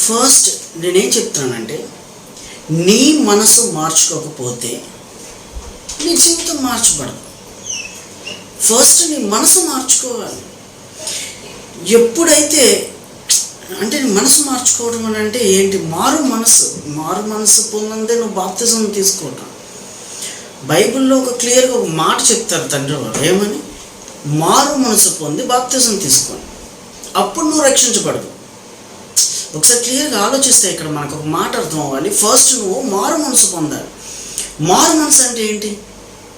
First నేనేం చెప్తున్నానంటే, నీ మనసు మార్చుకోకపోతే నీ జీవితం మార్చబడదు. ఫస్ట్ నీ మనసు మార్చుకోవాలి. ఎప్పుడైతే అంటే మనసు మార్చుకోవడం అని అంటే ఏంటి? మారు మనసు పొందందే నువ్వు బాప్తిజం తీసుకోవటం. బైబిల్లో క్లియర్గా ఒక మాట చెప్తారు తండ్రి వారు, ఏమని? మారు మనసు పొంది బాప్తిజం తీసుకోండి, అప్పుడు నువ్వు రక్షించబడదు. ఒకసారి క్లియర్గా ఆలోచిస్తే ఇక్కడ మనకు ఒక మాట అర్థం అవ్వాలి. ఫస్ట్ నువ్వు మారు మనసు పొందాలి. మారు మనసు అంటే ఏంటి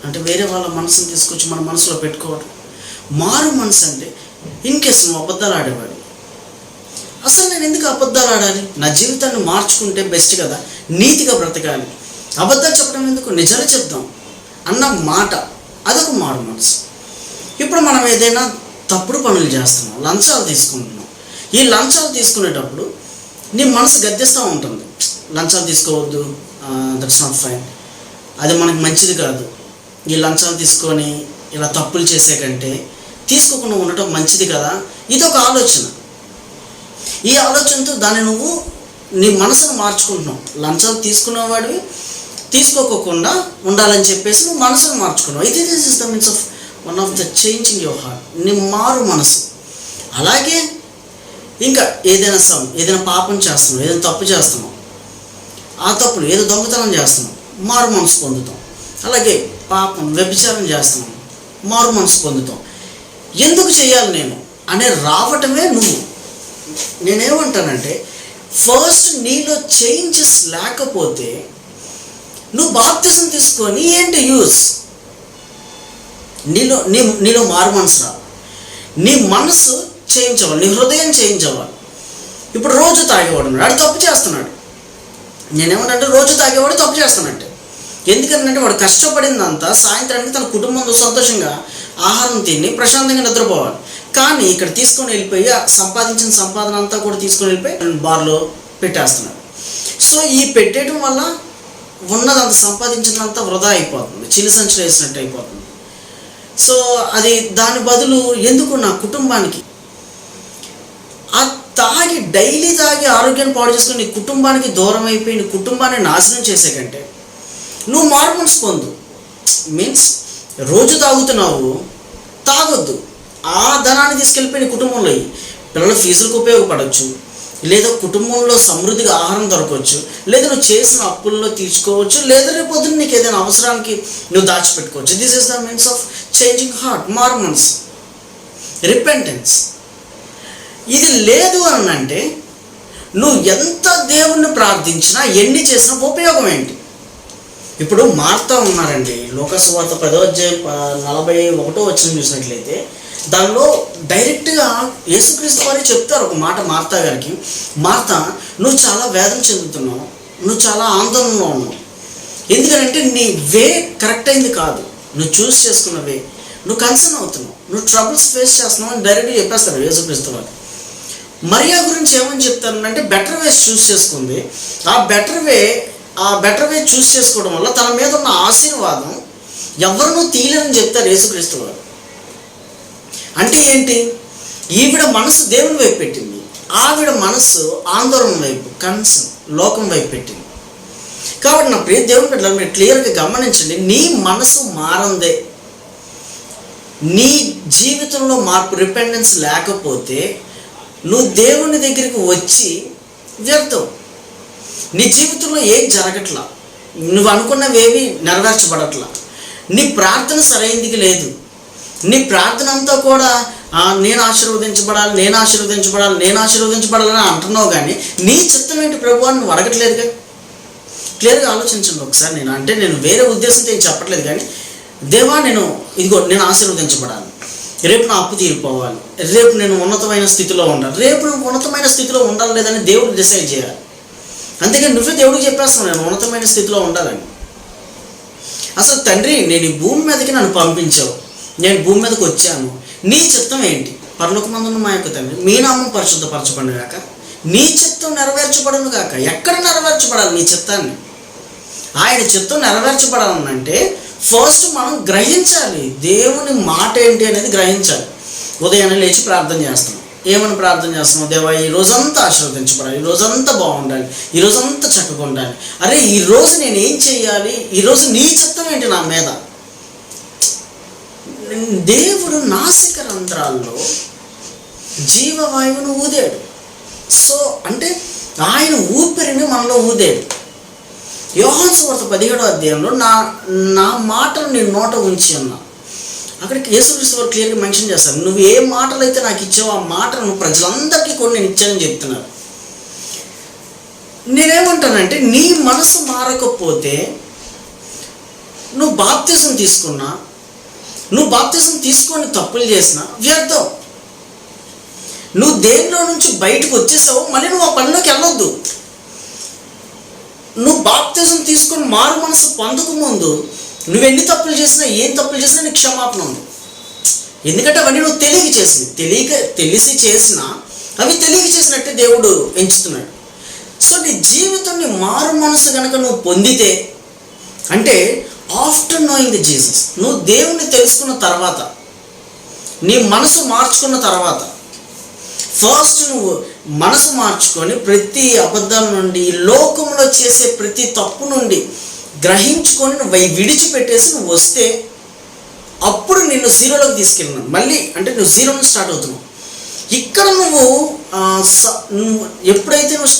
అంటే వేరే వాళ్ళ మనసును తీసుకొచ్చి మన మనసులో పెట్టుకోవడం. మారు మనసు అంటే ఇన్ కేసు నువ్వు అబద్ధాలు ఆడేవాడు, అసలు నేను ఎందుకు అబద్ధాలు ఆడాలి? నా జీవితాన్ని మార్చుకుంటే బెస్ట్ కదా, నీతిగా బ్రతకాలి, అబద్ధాలు చెప్పడం ఎందుకు, నిజాలు చెప్దాం అన్న మాట, అదొక మారు మనసు. ఇప్పుడు మనం ఏదైనా తప్పుడు పనులు చేస్తున్నాం, లంచాలు తీసుకుంటున్నాం. ఈ లంచాలు తీసుకునేటప్పుడు నీ మనసు గద్దిస్తూ ఉంటుంది, లంచాలు తీసుకోవద్దు, దట్స్ నాట్ ఫైన్, అది మనకు మంచిది కాదు, ఈ లంచాలు తీసుకొని ఇలా తప్పులు చేసే కంటే తీసుకోకుండా ఉండటం మంచిది కదా. ఇది ఒక ఆలోచన. ఈ ఆలోచనతో దాన్ని నువ్వు నీ మనసును మార్చుకుంటున్నావు. లంచాలు తీసుకునేవాడివి తీసుకోకుండా ఉండాలని చెప్పేసి నువ్వు మనసును మార్చుకున్నావు. ఇది this is the means of one of the change in your heart, నీ మారు మనసు. అలాగే ఇంకా ఏదైనా పాపం చేస్తున్నావు, ఏదైనా తప్పు చేస్తున్నావు, ఆ తప్పులు ఏదో దొంగతనం చేస్తున్నావు, మారు మనసు పొందుతాం. అలాగే పాపం వ్యభిచారం చేస్తున్నాం, మారు మనసు పొందుతాం. ఎందుకు చేయాలి నేను అనే రావటమే నువ్వు. నేనేమంటానంటే ఫస్ట్ నీలో చేంజెస్ లేకపోతే నువ్వు బాప్తిజం తీసుకొని ఏంటి యూజ్? నీలో మారు మనసు రావాలి, నీ మనసు చేంజ్ అవ్వాలి, నీ హృదయం చేంజ్ అవ్వాలి. ఇప్పుడు రోజు తాగేవాడు వాడు తప్పు చేస్తున్నాడు. నేనేమంటే రోజు తాగేవాడు తప్పు చేస్తానంటే, ఎందుకంటే వాడు కష్టపడిందంతా సాయంత్రానికి తన కుటుంబంతో సంతోషంగా ఆహారం తిని ప్రశాంతంగా నిద్రపోవాలి. కానీ ఇక్కడ తీసుకొని వెళ్ళిపోయి సంపాదించిన సంపాదన అంతా కూడా తీసుకొని వెళ్ళిపోయి బార్లో పెట్టేస్తున్నాడు. సో ఈ పెట్టేయడం వల్ల ఉన్నదంత సంపాదించినంత వృధా అయిపోతుంది, చిల్లి సంచులు వేసినట్టు అయిపోతుంది. సో అది దాని బదులు ఎందుకు నా కుటుంబానికి ఆ డైలీ తాగి ఆరోగ్యాన్ని పాడు చేసుకుని నీ కుటుంబానికి దూరం అయిపోయి నీ కుటుంబాన్ని నాశనం చేసే కంటే నువ్వు మారు మనసు పొందు. మీన్స్ రోజు తాగుతున్నావు, తాగొద్దు. ఆ ధనాన్ని తీసుకెళ్ళిపోయి నీ కుటుంబంలో పిల్లల ఫీజులకు ఉపయోగపడవచ్చు, లేదా కుటుంబంలో సమృద్ధిగా ఆహారం దొరకవచ్చు, లేదా నువ్వు చేసిన అప్పుల్లో తీర్చుకోవచ్చు, లేదా రేపు పొద్దున్న నీకు ఏదైనా అవసరానికి నువ్వు దాచిపెట్టుకోవచ్చు. This is the means of changing heart, మారు మనసు, రిపెంటెన్స్. ఇది లేదు అని అంటే నువ్వు ఎంత దేవుణ్ణి ప్రార్థించినా ఎన్ని చేసినా ఉపయోగం ఏంటి? ఇప్పుడు మార్తా ఉన్నారండి, లోకా సువార్త 10వ అధ్యాయం 41వ వచనం చూసినట్లయితే దానిలో డైరెక్ట్గా యేసుక్రీస్తు వారే చెప్తారు ఒక మాట మార్తా గారికి. మార్తా, నువ్వు చాలా వేదన చెందుతున్నావు, నువ్వు చాలా ఆందోళనలో ఉన్నావు. ఎందుకంటే నీ వే కరెక్ట్ అయింది కాదు, నువ్వు చూస్ చేసుకున్న వే, నువ్వు కన్సర్న్ అవుతున్నావు, నువ్వు ట్రబుల్స్ ఫేస్ చేస్తున్నావు అని డైరెక్ట్గా చెప్పేస్తారు యేసుక్రీస్తు వారు. మరియా గురించి ఏమని చెప్తారంటే బెటర్ వేస్ చూస్ చేసుకుంది. ఆ బెటర్ వే చూస్ చేసుకోవడం వల్ల తన మీద ఉన్న ఆశీర్వాదం ఎవరినూ తీయలేరని చెప్తారు యేసుక్రీస్తు వారు. అంటే ఏంటి? ఈవిడ మనసు దేవుని వైపు పెట్టింది, ఆవిడ మనసు ఆందోళన వైపు, కన్సర్న్ లోకం వైపు పెట్టింది. కాబట్టి నా ప్రియ దేవుని బిడ్డలు మీరు క్లియర్గా గమనించండి, నీ మనసు మారందే, నీ జీవితంలో మార్పు, రిపెండెన్స్ లేకపోతే నువ్వు దేవుని దగ్గరికి వచ్చి వ్యర్థం. నీ జీవితంలో ఏం జరగట్లా, నువ్వు అనుకున్నవేవి నెరవేర్చబడట్లా, నీ ప్రార్థన సరైనదికి లేదు. నీ ప్రార్థన అంతా కూడా నేను ఆశీర్వదించబడాలని అంటున్నావు, కానీ నీ చిత్తం ఏంటి ప్రభు అని నువ్వు అడగట్లేదుగా. క్లియర్గా ఆలోచించండి ఒకసారి. నేను వేరే ఉద్దేశంతో ఏం చెప్పట్లేదు, కానీ దేవా నేను ఆశీర్వదించబడాలి, రేపు నా అప్పు తీరిపోవాలి, రేపు నేను ఉన్నతమైన స్థితిలో ఉండాలి. రేపు నువ్వు ఉన్నతమైన స్థితిలో ఉండాలి లేదని దేవుడు డిసైడ్ చేయాలి. అంతేకాని నువ్వే దేవుడికి చెప్పేస్తున్నావు నేను ఉన్నతమైన స్థితిలో ఉండాలని. అసలు తండ్రి, నేను ఈ భూమి మీదకి నన్ను పంపించావు, నేను భూమి మీదకి వచ్చాను, నీ చిత్తం ఏంటి? పరలోకమందున్న మా యొక్క తండ్రి, మీ నామం పరిశుద్ధపరచబడును గాక, నీ చిత్తం నెరవేర్చబడును గాక. ఎక్కడ నెరవేర్చబడాలి నీ చిత్తాన్ని? ఆయన చిత్తం నెరవేర్చబడాలంటే ఫస్ట్ మనం గ్రహించాలి, దేవుని మాట ఏంటి అనేది గ్రహించాలి. ఉదయాన్నే లేచి ప్రార్థన చేస్తాం, ఏమని ప్రార్థన చేస్తున్నావు? దేవా ఈ రోజంతా ఆశీర్వదించబడాలి, ఈ రోజంతా బాగుండాలి, ఈ రోజంతా చక్కగా ఉండాలి. అరే ఈరోజు నేను ఏం చేయాలి, ఈరోజు నీ చిత్తం ఏంటి నా మీద? దేవుడు నాసిక రంధ్రాల్లో జీవవాయువును ఊదాడు. సో అంటే ఆయన ఊపిరిని మనలో ఊదాడు. యోహాను సువార్త 17వ అధ్యాయంలో నా మాటలు నీ నోట ఉంచి ఉన్నా. అక్కడికి యేసుక్రీస్తు వారు క్లియర్గా మెన్షన్ చేస్తారు, నువ్వు ఏ మాటలు అయితే నాకు ఇచ్చావో ఆ మాటలను ప్రజలందరికీ కూడా నేను ఇచ్చానని చెప్తున్నారు. నేనేమంటానంటే నీ మనసు మారకపోతే నువ్వు బాప్తిజం తీసుకున్నా, నువ్వు బాప్తిజం తీసుకొని తప్పులు చేసినా వ్యర్థం. నువ్వు దేనిలో నుంచి బయటకు వచ్చేసావు, మళ్ళీ నువ్వు ఆ పనిలోకి వెళ్ళొద్దు. నువ్వు బాప్తిజం తీసుకొని మారు మనసు పొందక ముందు నువ్వు ఎన్ని తప్పులు చేసినా, ఏం తప్పులు చేసినా నీకు క్షమాపణ ఉంది. ఎందుకంటే అవన్నీ నువ్వు తెలిసి చేసినా అవి తెలియక చేసినట్టే దేవుడు ఎంచుతున్నాడు. సో నీ జీవితాన్ని మారు మనసు కనుక నువ్వు పొందితే, అంటే ఆఫ్టర్ నోయింగ్ ది జీసస్, నువ్వు దేవుణ్ణి తెలుసుకున్న తర్వాత, నీ మనసు మార్చుకున్న తర్వాత, ఫస్ట్ నువ్వు మనసు మార్చుకొని ప్రతి అబద్ధం నుండి, లోకంలో చేసే ప్రతి తప్పు నుండి గ్రహించుకొని నువ్వు విడిచిపెట్టేసి నువ్వు వస్తే అప్పుడు నిన్ను జీరోలోకి తీసుకెళ్ళినాను. మళ్ళీ అంటే నువ్వు జీరో నుంచి స్టార్ట్ అవుతున్నావు. ఇక్కడ నువ్వు ఎప్పుడైతే నువ్వు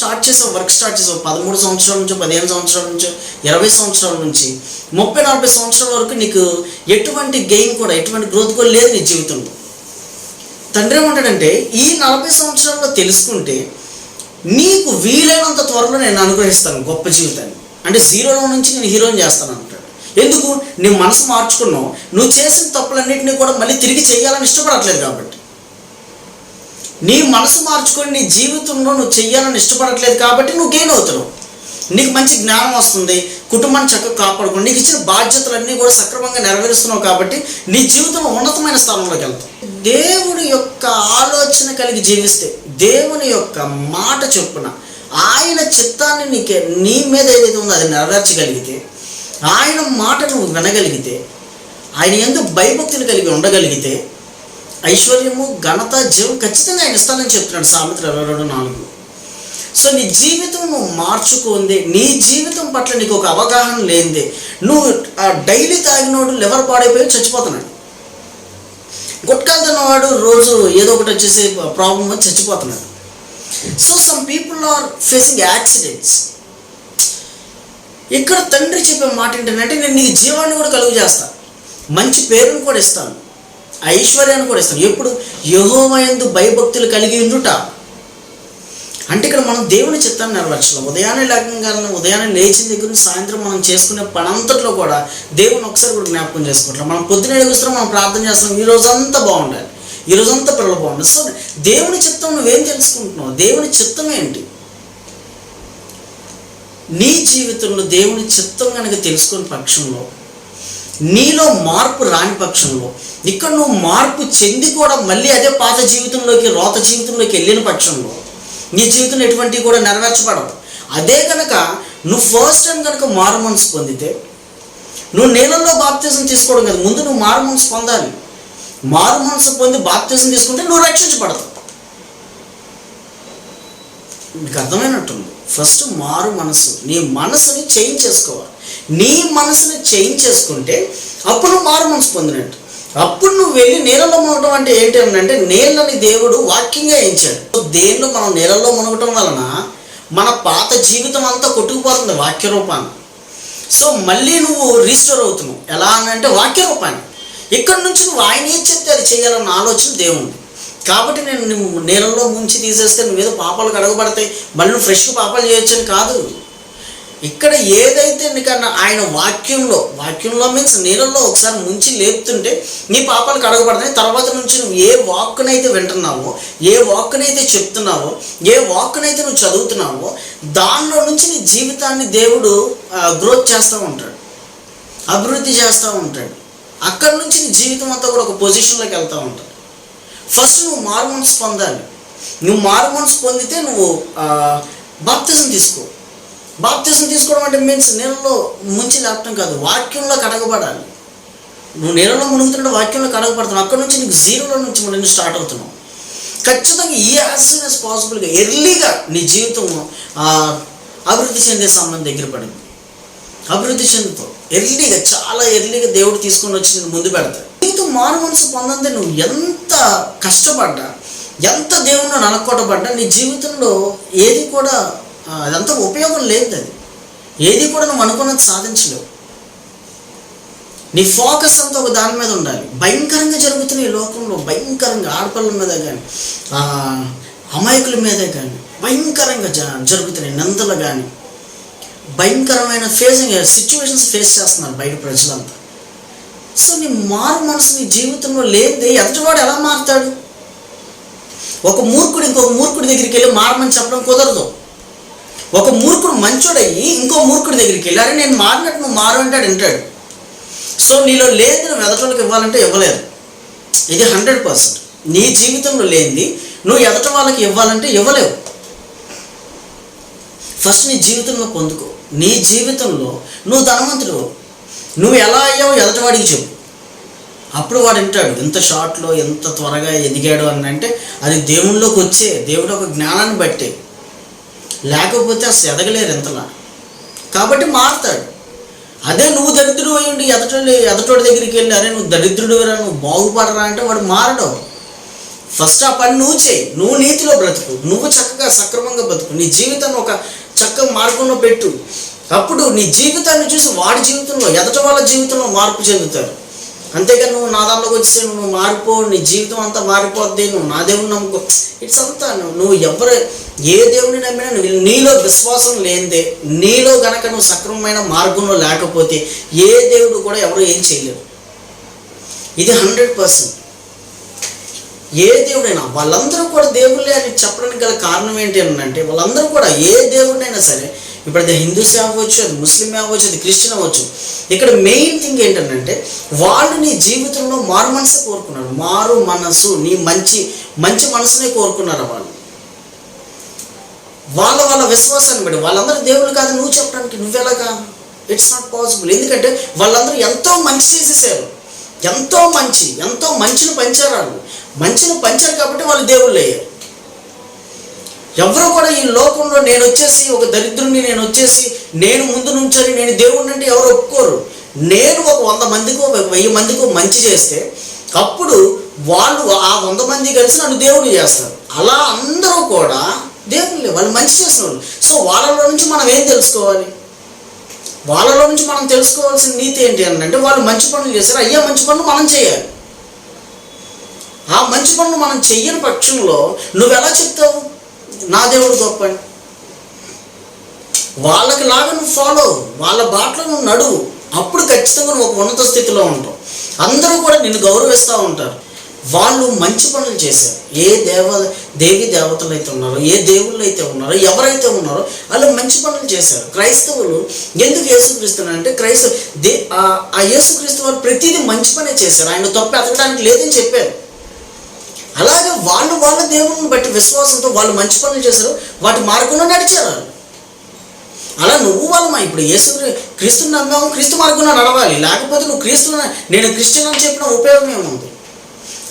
వర్క్ స్టార్ట్ చేసావు 13 సంవత్సరాల నుంచో, 15 సంవత్సరాల నుంచో, 20 సంవత్సరాల నుంచి 30-40 సంవత్సరాల వరకు నీకు ఎటువంటి గెయిన్ కూడా, ఎటువంటి గ్రోత్ కూడా లేదు నీ జీవితంలో. తండ్రి ఏమంటాడంటే ఈ 40 సంవత్సరాల్లో తెలుసుకుంటే నీకు వీలైనంత త్వరలో నేను అనుగ్రహిస్తాను గొప్ప జీవితాన్ని. అంటే జీరోలో నుంచి నేను హీరోని చేస్తాను అంటాడు. ఎందుకు? నీ మనసు మార్చుకున్నావు, నువ్వు చేసిన తప్పులన్నింటినీ కూడా మళ్ళీ తిరిగి చేయాలని ఇష్టపడట్లేదు కాబట్టి. నీ మనసు మార్చుకొని నీ జీవితంలో నువ్వు చెయ్యాలని ఇష్టపడట్లేదు కాబట్టి నువ్వు గెయిన్ అవుతున్నావు. నీకు మంచి జ్ఞానం వస్తుంది, కుటుంబాన్ని చక్కగా కాపాడుకుని నీకు ఇచ్చిన బాధ్యతలన్నీ కూడా సక్రమంగా నెరవేరుస్తున్నావు కాబట్టి నీ జీవితంలో ఉన్నతమైన స్థానంలోకి వెళ్తావు. దేవుడి యొక్క ఆలోచన కలిగి జీవిస్తే, దేవుని యొక్క మాట చొప్పున ఆయన చిత్తాన్ని నీ మీద ఏదైతే ఉందో అది నెరవేర్చగలిగితే, ఆయన మాట నువ్వు వినగలిగితే, ఆయన యందు భయభక్తులు కలిగి ఉండగలిగితే ఐశ్వర్యము, ఘనత, జీవం ఖచ్చితంగా ఆయన ఇస్తానని చెప్తున్నాడు సామెతలు 22:4. సో నీ జీవితం నువ్వు మార్చుకుంది, నీ జీవితం పట్ల నీకు ఒక అవగాహన లేనిదే, నువ్వు డైలీ తాగినోడు లివర్ పాడైపోయి చచ్చిపోతున్నాడు, గుట్కాలు తిన్నవాడు రోజు ఏదో ఒకటి వచ్చేసి ప్రాబ్లం వచ్చి చచ్చిపోతున్నాడు. So some people are facing accidents. ఇక్కడ తండ్రి చెప్పే మాట ఏంటంటే నేను నీకు జీవాన్ని కూడా కలుగు చేస్తాను, మంచి పేరును కూడా ఇస్తాను, ఐశ్వర్యాన్ని కూడా ఇస్తాను. ఎప్పుడు? యెహోవా యందు భయభక్తులు కలిగి ఉండుట. అంటే ఇక్కడ మనం దేవుని చిత్తాన్ని నెరవేర్చాలి. ఉదయాన్నే లేచిన దగ్గర నుంచి సాయంత్రం మనం చేసుకునే పనంతట్లో కూడా దేవుని ఒకసారి కూడా జ్ఞాపకం చేసుకుంటాం. మనం పొద్దున ఎడుగుస్తున్నాం, మనం ప్రార్థన చేస్తున్నాం, ఈ రోజంతా బాగుండాలి, ఈ రోజంతా పిల్లలు బాగుండాలి. సో దేవుని చిత్తం నువ్వేం తెలుసుకుంటున్నావు? దేవుని చిత్తం ఏంటి? నీ జీవితంలో దేవుని చిత్తం కనుక తెలుసుకునే పక్షంలో, నీలో మార్పు రాని పక్షంలో, ఇక్కడ నువ్వు మార్పు చెంది కూడా మళ్ళీ అదే పాత జీవితంలోకి, రోత జీవితంలోకి వెళ్ళిన పక్షంలో నీ జీవితంలో ఎటువంటివి కూడా నెరవేర్చబడవు. అదే కనుక నువ్వు ఫస్ట్ టైం కనుక మారు మనసు పొందితే, నువ్వు నీళ్ళల్లో బాప్తిజం తీసుకోవడం కదా, ముందు నువ్వు మారు మనసు పొందాలి. మారు మనసు పొంది బాప్తిజం తీసుకుంటే నువ్వు రక్షించబడతావు. నీకు అర్థమైనట్టుంది. ఫస్ట్ మారు మనసు, నీ మనసుని చేంజ్ చేసుకోవాలి. నీ మనసుని చేంజ్ చేసుకుంటే అప్పుడు నువ్వు మారు మనసు పొందినట్టు. అప్పుడు నువ్వు వెళ్ళి నీళ్ళలో మునగటం అంటే ఏంటి అంటే, నీళ్ళని దేవుడు వాక్యంగా ఎంచాడు. దేనిలో మనం నీళ్ళలో మునగటం వలన మన పాత జీవితం అంతా కొట్టుకుపోతుంది వాక్య రూపాన్ని. సో మళ్ళీ నువ్వు రీస్టోర్ అవుతున్నావు. ఎలా అంటే వాక్య రూపాన్ని. ఇక్కడ నుంచి నువ్వు ఆయన ఏం చెప్తే అది చేయాలన్న ఆలోచన దేవుడు. కాబట్టి నువ్వు నీళ్ళలో ముంచి తీసేస్తే నువ్వేదో పాపాలు కడగబడతాయి, మళ్ళీ నువ్వు ఫ్రెష్గా పాపాలు చేయొచ్చని కాదు. ఇక్కడ ఏదైతే నీకన్నా ఆయన వాక్యంలో మీన్స్ నీళ్ళల్లో ఒకసారి ముంచి లేపుతుంటే నీ పాపాలు కడగబడతాయి. తర్వాత నుంచి నువ్వు ఏ వాక్కునైతే వింటున్నావో, ఏ వాక్కునైతే చెప్తున్నావో, ఏ వాక్కునైతే నువ్వు చదువుతున్నావో, దానిలో నుంచి నీ జీవితాన్ని దేవుడు గ్రోత్ చేస్తూ ఉంటాడు, అభివృద్ధి చేస్తూ ఉంటాడు. అక్కడి నుంచి నీ జీవితం అంతా కూడా ఒక పొజిషన్లోకి వెళ్తూ ఉంటాడు. ఫస్ట్ నువ్వు మారు మనసు పొందాలి. నువ్వు మారు మనసు పొందితే నువ్వు బాప్తిజం తీసుకో. బాప్తిజం తీసుకోవడం అంటే మీన్స్ నీళ్ళలో ముంచి లేపటం కాదు, వాక్యంలో కడగబడాలి. నువ్వు నీళ్ళలో మునుగుతుంటే వాక్యంలో కడగబడుతున్నావు. అక్కడ నుంచి నీకు జీరోలో నుంచి నువ్వు స్టార్ట్ అవుతున్నావు. ఖచ్చితంగా యాజ్ సూన్ యాజ్ పాసిబుల్గా ఎర్లీగా నీ జీవితం అభివృద్ధి చెందే సమయం దగ్గర పడింది. అభివృద్ధి చెందుతావు ఎర్లీగా, చాలా ఎర్లీగా దేవుడు తీసుకొని వచ్చి నేను ముందు పెడతాడు. జీవితం మారు మనసు పొందందే నువ్వు ఎంత కష్టపడ్డా, ఎంత దేవుణ్ణి నలకొట్టబడ్డా నీ జీవితంలో ఏది కూడా అదంతా ఉపయోగం లేదు. అది ఏది కూడా నువ్వు అనుకున్నది సాధించలేవు. నీ ఫోకస్ అంతా ఒక దాని మీద ఉండాలి. భయంకరంగా జరుగుతున్నాయి ఈ లోకంలో, భయంకరంగా ఆడపిల్లల మీద కానీ అమాయకుల మీద కానీ భయంకరంగా జరుగుతున్నాయి నిందలు కానీ, భయంకరమైన సిచ్యువేషన్స్ ఫేస్ చేస్తున్నారు బయట ప్రజలంతా. సో నీ మారు మనసు నీ జీవితంలో లేదే ఎదుటివాడు ఎలా మారుతాడు? ఒక మూర్ఖుడు ఇంకొక మూర్ఖుడి దగ్గరికి వెళ్ళి మారమని చెప్పడం కుదరదు. ఒక మూర్ఖుడు మంచోడయ్యి ఇంకో మూర్ఖుడి దగ్గరికి వెళ్ళి అరే నేను మారినట్టు నువ్వు మారు అంటాడు, వింటాడు. సో నీలో లేదు నువ్వు ఎదటోళ్ళకి ఇవ్వాలంటే ఇవ్వలేదు. ఇది 100%. నీ జీవితంలో లేనిది నువ్వు ఎదట వాళ్ళకి ఇవ్వాలంటే ఇవ్వలేవు. ఫస్ట్ నీ జీవితంలో పొందుకో. నీ జీవితంలో నువ్వు ధనవంతుడు, నువ్వు ఎలా అయ్యావో ఎదటవాడికి చెప్పు. అప్పుడు వాడు వింటాడు. ఎంత షార్ట్లో ఎంత త్వరగా ఎదిగాడు అని అంటే అది దేవుళ్ళలోకి వచ్చే, దేవుడు ఒక జ్ఞానాన్ని బట్టే, లేకపోతే అసలు ఎదగలేరు ఎంతలా. కాబట్టి మారుతాడు. అదే నువ్వు దరిద్రుడు అయ్యండి ఎదటోడి దగ్గరికి వెళ్ళి అరే నువ్వు దరిద్రుడురా నువ్వు బాగుపడరా అంటే వాడు మారడు. ఫస్ట్ ఆ పని నువ్వు చేయి. నువ్వు నీతిలో బ్రతుకు, నువ్వు చక్కగా సక్రమంగా బ్రతుకు, నీ జీవితాన్ని ఒక చక్కగా మార్గంలో పెట్టు. అప్పుడు నీ జీవితాన్ని చూసి వాడి జీవితంలో ఎదట వాళ్ళ జీవితంలో మార్పు చెందుతారు. అంతేగా నువ్వు నా దాంట్లోకి వచ్చి నువ్వు మారిపో, నీ జీవితం అంతా మారిపోద్ది, నువ్వు నా దేవుని నమ్ముకో, ఇట్స్ అంతా నువ్వు ఏ దేవుడిని నమ్మినా నీలో విశ్వాసం లేనిదే, నీలో గనక నువ్వు సక్రమమైన మార్గంలో లేకపోతే ఏ దేవుడు కూడా ఎవరు ఏం చేయలేరు. ఇది 100%. ఏ దేవుడైనా వాళ్ళందరూ కూడా దేవుళ్ళే అని చెప్పడానికి గల కారణం ఏంటి అంటే వాళ్ళందరూ కూడా ఏ దేవుడినైనా సరే, ఇప్పుడు అది హిందూస్ అవ్వచ్చు, అది ముస్లిం అవ్వచ్చు, అది క్రిస్టియన్ అవ్వచ్చు, ఇక్కడ మెయిన్ థింగ్ ఏంటంటే వాళ్ళు నీ జీవితంలో మారు మనసే కోరుకున్నారు. మారు మనసు, నీ మంచి మనసునే కోరుకున్నారు. వాళ్ళ విశ్వాసాన్ని బట్టి వాళ్ళందరూ దేవుళ్ళు కాదు నువ్వు చెప్పడానికి నువ్వెలాగా? It's not possible. ఎందుకంటే వాళ్ళందరూ ఎంతో మంచి చేసేసారు, ఎంతో మంచిని పంచారు. వాళ్ళు మంచిని పంచారు కాబట్టి వాళ్ళు దేవుళ్ళు అయ్యారు. ఎవరు కూడా ఈ లోకంలో నేను వచ్చేసి ఒక దరిద్రుడిని, నేను వచ్చేసి నేను ముందు నుంచని నేను దేవుడిని అంటే ఎవరు ఒప్పుకోరు. నేను ఒక 100 మందికో 1000 మందికో మంచి చేస్తే అప్పుడు వాళ్ళు ఆ 100 మంది కలిసి నన్ను దేవుడిని చేస్తారు. అలా అందరూ కూడా దేవుళ్ళే, వాళ్ళు మంచి చేసిన వాళ్ళు. సో వాళ్ళలో నుంచి మనం ఏం తెలుసుకోవాలి? వాళ్ళలో నుంచి మనం తెలుసుకోవాల్సిన నీతి ఏంటి అంటే వాళ్ళు మంచి పనులు చేశారు, అయ్యే మంచి పనులు మనం చేయాలి. ఆ మంచి పనులు మనం చెయ్యని పక్షంలో నువ్వెలా చెప్తావు నా దేవుడు గొప్ప అని? వాళ్ళకి లాగా నువ్వు ఫాలో, వాళ్ళ బాటలో నువ్వు నడువు. అప్పుడు ఖచ్చితంగా నువ్వు ఒక ఉన్నత స్థితిలో ఉంటావు. అందరూ కూడా నిన్ను గౌరవిస్తూ ఉంటారు. వాళ్ళు మంచి పనులు చేశారు. ఏ దేవి దేవతలు అయితే ఉన్నారో, ఏ దేవుళ్ళు అయితే ఉన్నారో, ఎవరైతే ఉన్నారో వాళ్ళు మంచి పనులు చేశారు. క్రైస్తవులు ఎందుకు యేసుక్రీస్తునంటే ఆ యేసుక్రీస్తు వారు ప్రతిదీ మంచి పనే చేశారు. ఆయన తప్పు ఎతకడానికి లేదని చెప్పారు. అలాగే వాళ్ళ దేవుని బట్టి విశ్వాసంతో వాళ్ళు మంచి పనులు చేశారు, వాటి మార్గంలో నడిచారు. అలా నువ్వు ఇప్పుడు క్రీస్తుని నమ్మాము, క్రీస్తు మార్గంలో నడవాలి. లేకపోతే నువ్వు నేను క్రిస్టియన్ అని చెప్పిన ఉపయోగం ఏముంది?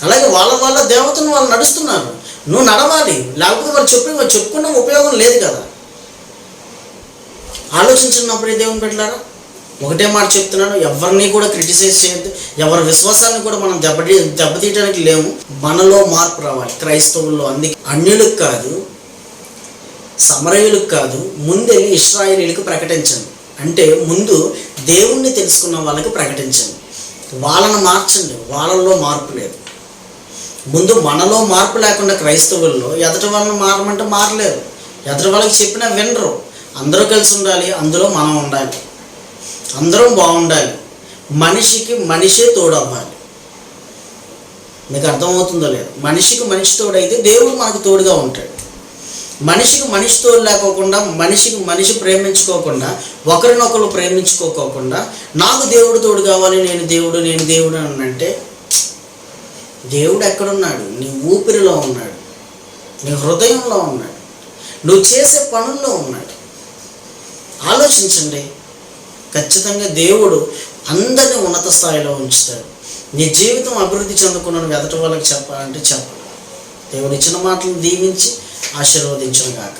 అలాగే వాళ్ళ దేవతను వాళ్ళు నడుస్తున్నారు, నువ్వు నడవాలి. లేకపోతే వాళ్ళు చెప్పుకున్న ఉపయోగం లేదు కదా. ఆలోచించినప్పుడు దేవుని పెట్టారా? ఒకటే మాట చెప్తున్నాను, ఎవరిని కూడా క్రిటిసైజ్ చేయొద్దు, ఎవరి విశ్వాసాన్ని కూడా మనం దెబ్బతీయడానికి లేము. మనలో మార్పు రావాలి క్రైస్తవుల్లో. అందుకే అన్యులకు కాదు, సమరయులకు కాదు, ముందెళ్ళి ఇశ్రాయేలీలకు ప్రకటించండి. అంటే ముందు దేవుణ్ణి తెలుసుకున్న వాళ్ళకి ప్రకటించండి, వాళ్ళని మార్చండి. వాళ్ళలో మార్పు లేదు. ముందు మనలో మార్పు లేకుండా క్రైస్తవుల్లో ఎదటి వాళ్ళని మారమంటే మారలేరు. ఎదటి వాళ్ళకి చెప్పినా వినరు. అందరూ కలిసి ఉండాలి, అందులో మనం ఉండాలి, అందరం బాగుండాలి. మనిషికి మనిషే తోడవ్వాలి. మీకు అర్థమవుతుందో లేదు? మనిషికి మనిషి తోడైతే దేవుడు మనకు తోడుగా ఉంటాడు. మనిషికి మనిషి తోడు లేకోకుండా, మనిషికి మనిషి ప్రేమించుకోకుండా, ఒకరినొకరు ప్రేమించుకోకుండా నాకు దేవుడు తోడు కావాలి, నేను దేవుడు అని అంటే దేవుడు ఎక్కడున్నాడు? నీ ఊపిరిలో ఉన్నాడు, నీ హృదయంలో ఉన్నాడు, నువ్వు చేసే పనుల్లో ఉన్నాడు. ఆలోచించండి. ఖచ్చితంగా దేవుడు అందరినీ ఉన్నత స్థాయిలో ఉంచుతాడు. నీ జీవితం అభివృద్ధి చెందుకున్నాను ఎదటి వాళ్ళకి చెప్పాలంటే చెప్పాలి. దేవుడు ఇచ్చిన మాటలను దీవించి ఆశీర్వదించును గాక.